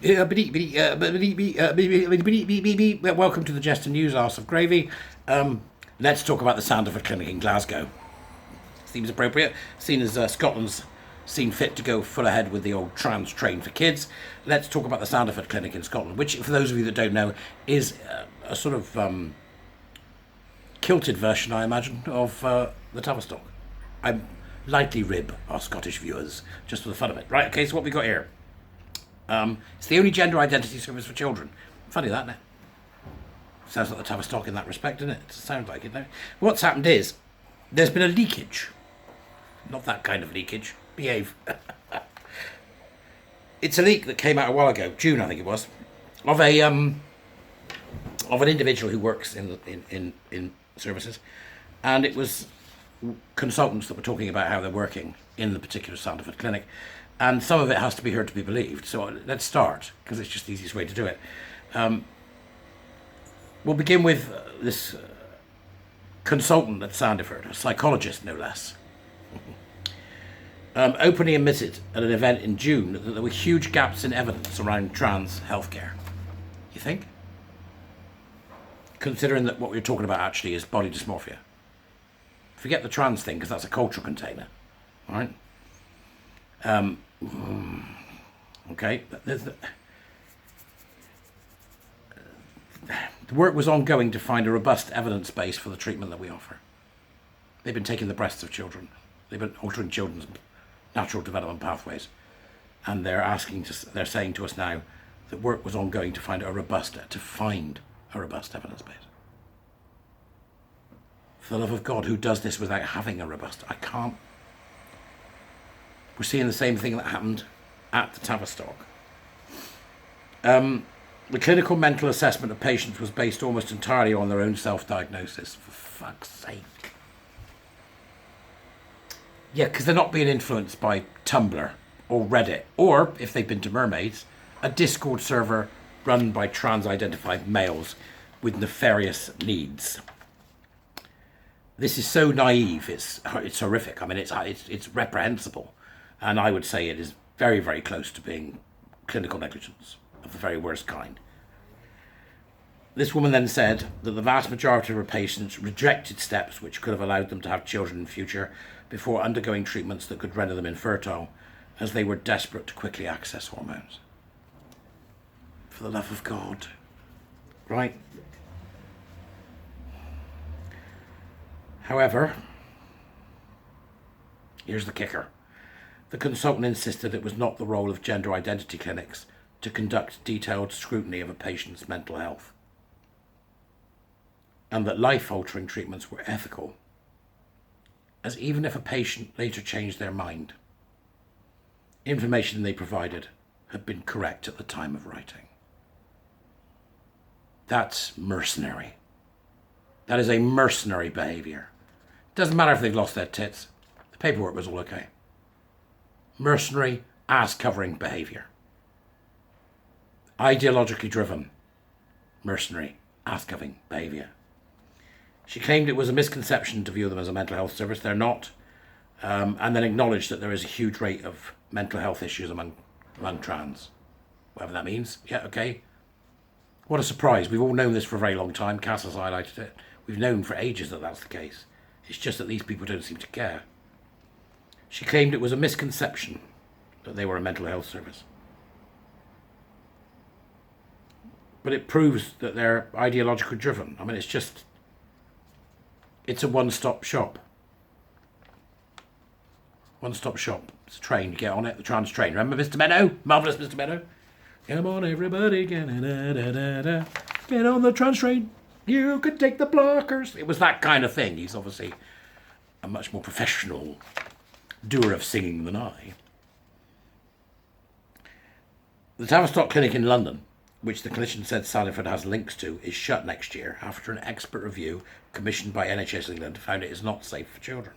Welcome to the Jester News, arse of gravy. Let's talk about the Sandyford Clinic in Glasgow. Seems appropriate, seeing as Scotland's seen fit to go full ahead with the old trans train for kids. Let's talk about the Sandyford Clinic in Scotland, which, for those of you that don't know, is a sort of kilted version, I imagine, of the Tavistock. I lightly rib our Scottish viewers just for the fun of it. Right, okay, so what we got here? It's the only gender identity service for children. Funny that, isn't it? Sounds like the Tavistock in that respect, doesn't it? It sounds like it, no? What's happened is there's been a leakage. Not that kind of leakage. Behave. It's a leak that came out a while ago, June I think it was, of an individual who works in services, and it was consultants that were talking about how they're working in the particular Sandyford clinic, and some of it has to be heard to be believed. So let's start, because it's just the easiest way to do it. We'll begin with this consultant at Sandyford, a psychologist no less, openly admitted at an event in June that there were huge gaps in evidence around trans healthcare. You think? Considering that what we're talking about actually is body dysmorphia. Forget the trans thing, because that's a cultural container. All right? Okay. The work was ongoing to find a robust evidence base for the treatment that we offer. They've been taking the breasts of children. They've been altering children's natural development pathways. And they're saying to us now that work was ongoing to find a robust evidence base. For the love of God, who does this without having a robust? I can't. We're seeing the same thing that happened at the Tavistock. The clinical mental assessment of patients was based almost entirely on their own self-diagnosis. For fuck's sake. Yeah, because they're not being influenced by Tumblr or Reddit, or, if they've been to Mermaids, a Discord server run by trans-identified males with nefarious needs. This is so naive, it's horrific. I mean, it's reprehensible. And I would say it is very, very close to being clinical negligence of the very worst kind. This woman then said that the vast majority of her patients rejected steps which could have allowed them to have children in future before undergoing treatments that could render them infertile, as they were desperate to quickly access hormones. For the love of God. Right? However, here's the kicker. The consultant insisted it was not the role of gender identity clinics to conduct detailed scrutiny of a patient's mental health, and that life-altering treatments were ethical, as even if a patient later changed their mind, information they provided had been correct at the time of writing. That's mercenary. That is a mercenary behaviour. It doesn't matter if they've lost their tits. The paperwork was all okay. Mercenary, ass-covering behaviour. Ideologically driven, mercenary, ass-covering behaviour. She claimed it was a misconception to view them as a mental health service. They're not. And then acknowledged that there is a huge rate of mental health issues among trans. Whatever that means. Yeah, okay. What a surprise. We've all known this for a very long time. Cass has highlighted it. We've known for ages that that's the case. It's just that these people don't seem to care. She claimed it was a misconception that they were a mental health service. But it proves that they're ideologically driven. I mean, it's a one-stop shop. One-stop shop. It's a train. You get on it, the trans train. Remember Mr. Menno? Marvellous Mr. Menno? Come on, everybody. Get on the trans train. You could take the blockers. It was that kind of thing. He's obviously a much more professional doer of singing than I. The Tavistock Clinic in London, which the clinician said Sandyford has links to, is shut next year after an expert review commissioned by NHS England found it is not safe for children.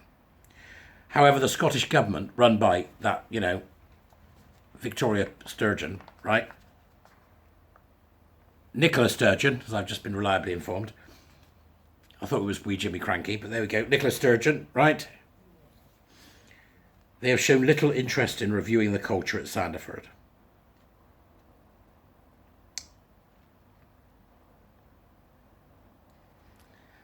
However, the Scottish government, run by that, Victoria Sturgeon, right? Nicola Sturgeon, as I've just been reliably informed. I thought it was wee Jimmy Cranky, but there we go. Nicola Sturgeon, right? They have shown little interest in reviewing the culture at Sandyford.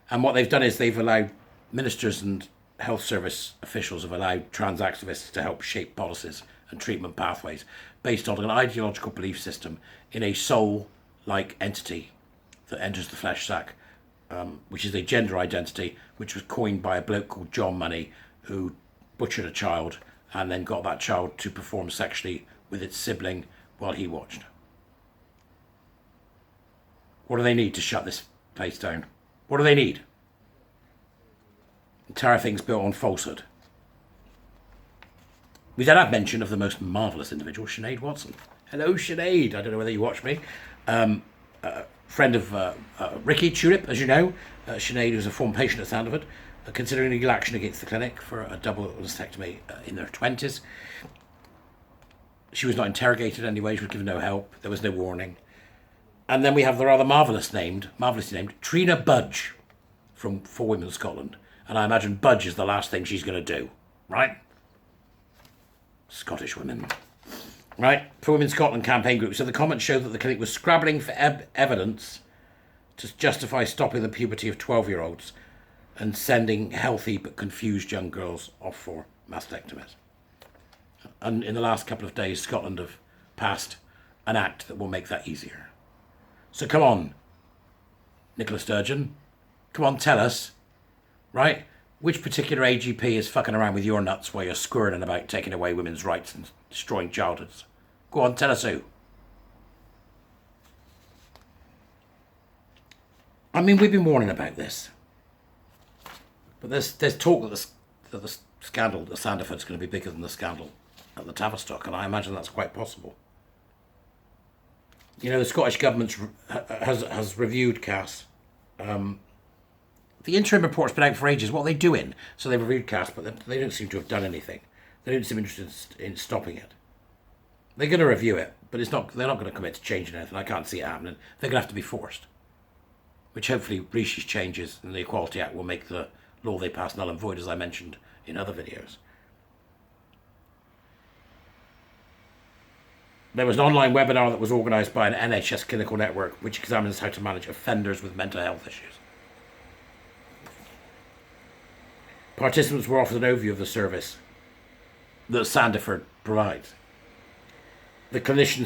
And what they've done is they've allowed ministers and health service officials have allowed trans activists to help shape policies and treatment pathways based on an ideological belief system in a soul-like entity that enters the flesh sack, which is a gender identity which was coined by a bloke called John Money, who butchered a child and then got that child to perform sexually with its sibling while he watched. What do they need to shut this place down? What do they need? Entire thing's built on falsehood. We then have mention of the most marvellous individual, Sinead Watson. Hello, Sinead. I don't know whether you watch me. Friend of Ricky Tulip, as you know. Sinead, who's a former patient at Sandyford, considering legal action against the clinic for a double mastectomy in their 20s. She was not interrogated anyway. She was given no help. There was no warning. And then we have the rather marvellously named Trina Budge from For Women Scotland. And I imagine Budge is the last thing she's going to do, right? Scottish women. Right? For Women Scotland campaign group. So the comments show that the clinic was scrabbling for evidence to justify stopping the puberty of 12-year-olds and sending healthy but confused young girls off for mastectomies. And in the last couple of days, Scotland have passed an act that will make that easier. So come on, Nicola Sturgeon. Come on, tell us, right? Which particular AGP is fucking around with your nuts while you're squirting about taking away women's rights and destroying childhoods? Go on, tell us who. I mean, we've been warning about this. But there's talk that the scandal at Sandyford is going to be bigger than the scandal at the Tavistock, and I imagine that's quite possible. You know, the Scottish government has reviewed CAS. The interim report's been out for ages. What are they doing? So they've reviewed CAS, but they don't seem to have done anything. They don't seem interested in stopping it. They're going to review it, but they're not going to commit to changing anything. I can't see it happening. They're going to have to be forced. Which hopefully Rishi's changes and the Equality Act will make the law they pass null and void, as I mentioned in other videos. There was an online webinar that was organised by an NHS clinical network which examines how to manage offenders with mental health issues. Participants were offered an overview of the service that Sandyford provides. The cultist,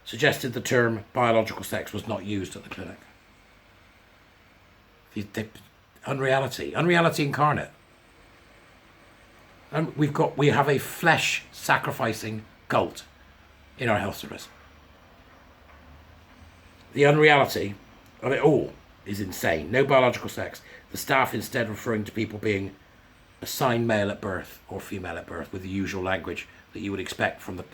suggested the term biological sex was not used at the clinic. Unreality incarnate. And we have a flesh sacrificing cult in our health service. The unreality of it all is insane. No biological sex. The staff instead referring to people being assigned male at birth or female at birth with the usual language that you would expect from the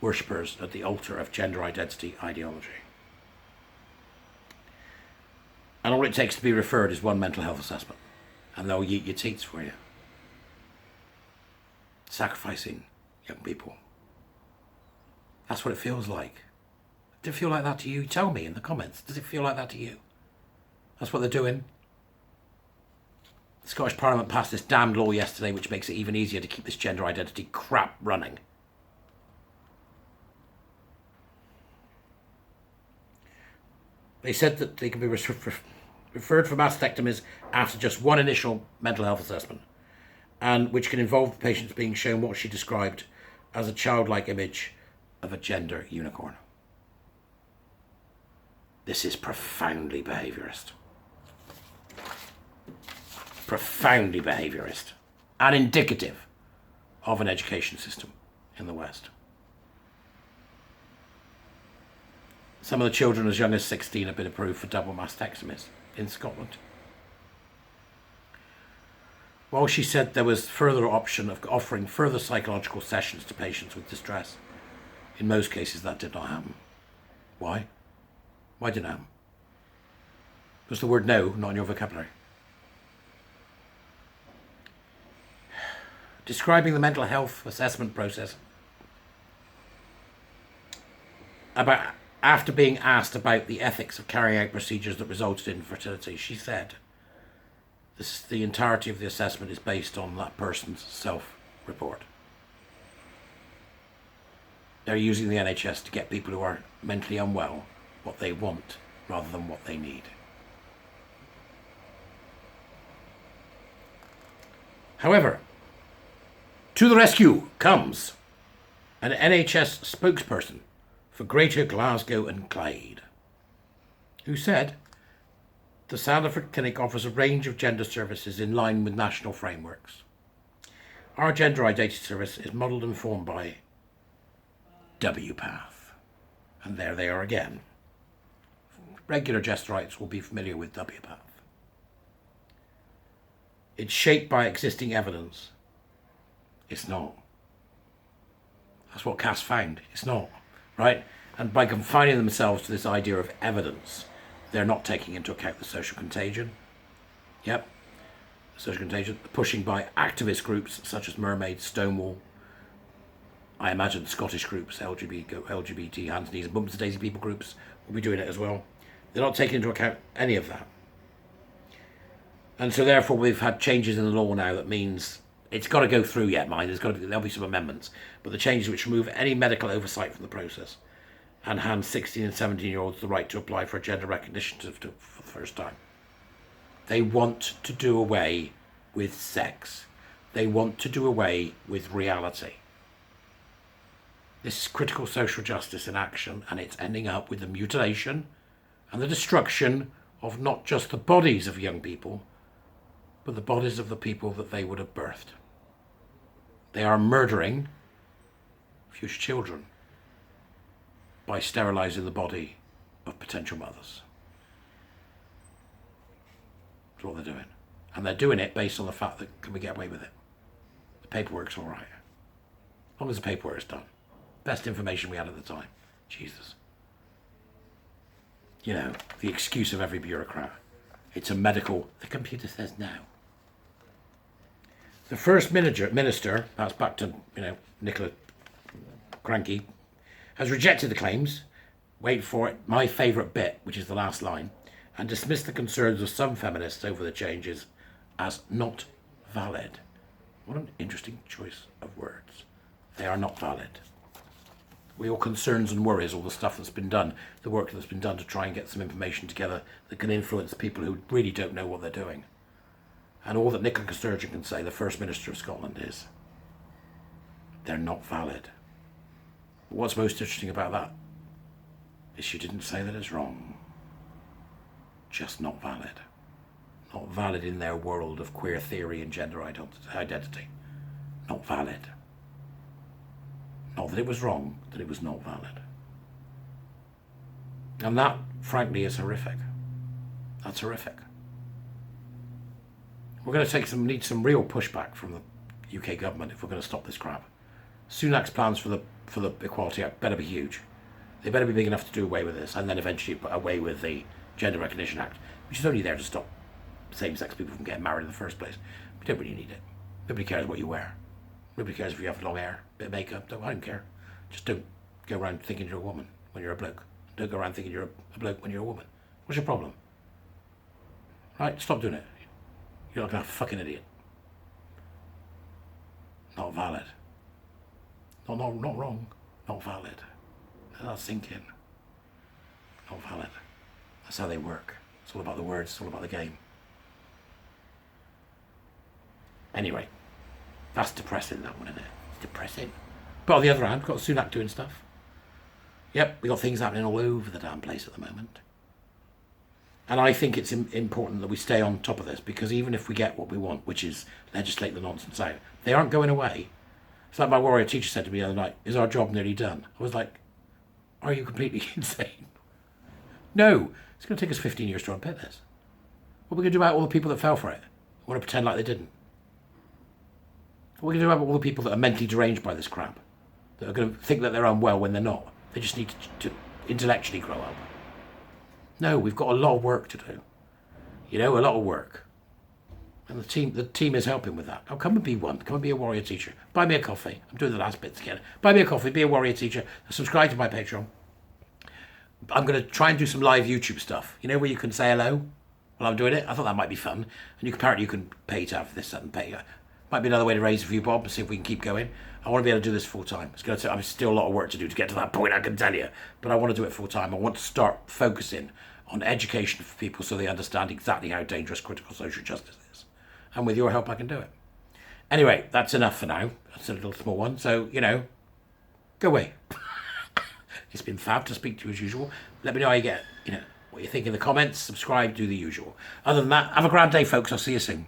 worshippers at the altar of gender identity ideology. And all it takes to be referred is one mental health assessment, and they'll yeet your teats for you. Sacrificing young people. That's what it feels like. Does it feel like that to you? Tell me in the comments. Does it feel like that to you? That's what they're doing. The Scottish Parliament passed this damned law yesterday which makes it even easier to keep this gender identity crap running. They said that they can be referred for mastectomies after just one initial mental health assessment, and which can involve the patient being shown what she described as a childlike image of a gender unicorn. This is profoundly behaviourist. Profoundly behaviourist and indicative of an education system in the West. Some of the children as young as 16 have been approved for double mastectomies in Scotland. While she said there was further option of offering further psychological sessions to patients with distress, in most cases that did not happen. Why? Why didn't it happen? Was the word no not in your vocabulary? Describing the mental health assessment process after being asked about the ethics of carrying out procedures that resulted in infertility, she said, the entirety of the assessment is based on that person's self-report. They're using the NHS to get people who are mentally unwell what they want rather than what they need. However, to the rescue comes an NHS spokesperson for Greater Glasgow and Clyde, who said the Sandyford Clinic offers a range of gender services in line with national frameworks. Our gender identity service is modelled and formed by WPATH. And there they are again. Regular Jesterites will be familiar with WPATH. It's shaped by existing evidence. It's not. That's what Cass found. It's not. Right? And by confining themselves to this idea of evidence, they're not taking into account the social contagion. Yep. Social contagion. Pushing by activist groups such as Mermaids, Stonewall. I imagine Scottish groups, LGBT, Hands, Knees and Bumps and Daisy people groups will be doing it as well. They're not taking into account any of that. And so therefore we've had changes in the law now that means it's got to go through yet, mind. There'll be some amendments. But the changes which remove any medical oversight from the process and hand 16 and 17-year-olds the right to apply for gender recognition for the first time. They want to do away with sex. They want to do away with reality. This is critical social justice in action, and it's ending up with the mutilation and the destruction of not just the bodies of young people, but the bodies of the people that they would have birthed. They are murdering future children by sterilising the body of potential mothers. That's what they're doing. And they're doing it based on the fact that, can we get away with it? The paperwork's all right. As long as the paperwork's done. Best information we had at the time. Jesus. You know, the excuse of every bureaucrat. It's a medical, the computer says no. The first minister, that's back to, Nicola Cranky, has rejected the claims, wait for it, my favourite bit, which is the last line, and dismissed the concerns of some feminists over the changes as not valid. What an interesting choice of words. They are not valid. All concerns and worries, all the stuff that's been done, the work that's been done to try and get some information together that can influence people who really don't know what they're doing. And all that Nicola Sturgeon can say, the First Minister of Scotland, is they're not valid. But what's most interesting about that is she didn't say that it's wrong. Just not valid. Not valid in their world of queer theory and gender identity. Not valid. Not that it was wrong, that it was not valid. And that, frankly, is horrific. That's horrific. We're going to need some real pushback from the UK government if we're going to stop this crap. Sunak's plans for the Equality Act better be huge. They better be big enough to do away with this, and then eventually put away with the Gender Recognition Act, which is only there to stop same-sex people from getting married in the first place. We don't really need it. Nobody cares what you wear. Nobody cares if you have long hair, bit of makeup. I don't care. Just don't go around thinking you're a woman when you're a bloke. Don't go around thinking you're a bloke when you're a woman. What's your problem? Right? Stop doing it. You're like a fucking idiot. Not valid. Not wrong. Not valid. Let that sink in. Not valid. That's how they work. It's all about the words. It's all about the game. Anyway, that's depressing, that one, isn't it? It's depressing. But on the other hand, we've got Sunak doing stuff. Yep, we've got things happening all over the damn place at the moment. And I think it's important that we stay on top of this, because even if we get what we want, which is legislate the nonsense out, they aren't going away. It's like my warrior teacher said to me the other night, is our job nearly done? I was like, are you completely insane? No, it's going to take us 15 years to unpick this. What are we going to do about all the people that fell for it? Want to pretend like they didn't? What are we going to do about all the people that are mentally deranged by this crap? That are going to think that they're unwell when they're not? They just need to intellectually grow up. No, we've got a lot of work to do. A lot of work. And the team is helping with that. Now come and be one. Come and be a warrior teacher. Buy me a coffee. I'm doing the last bits again. Buy me a coffee, be a warrior teacher. Subscribe to my Patreon. I'm going to try and do some live YouTube stuff. Where you can say hello while I'm doing it. I thought that might be fun. And apparently you can pay to have this and pay. Might be another way to raise a few bob and see if we can keep going. I want to be able to do this full time. It's going to take, still a lot of work to do to get to that point, I can tell you. But I want to do it full time. I want to start focusing on education for people so they understand exactly how dangerous critical social justice is. And with your help, I can do it. Anyway, that's enough for now. That's a little small one. So, go away. It's been fab to speak to you as usual. Let me know how you get, what you think in the comments. Subscribe, do the usual. Other than that, have a grand day, folks. I'll see you soon.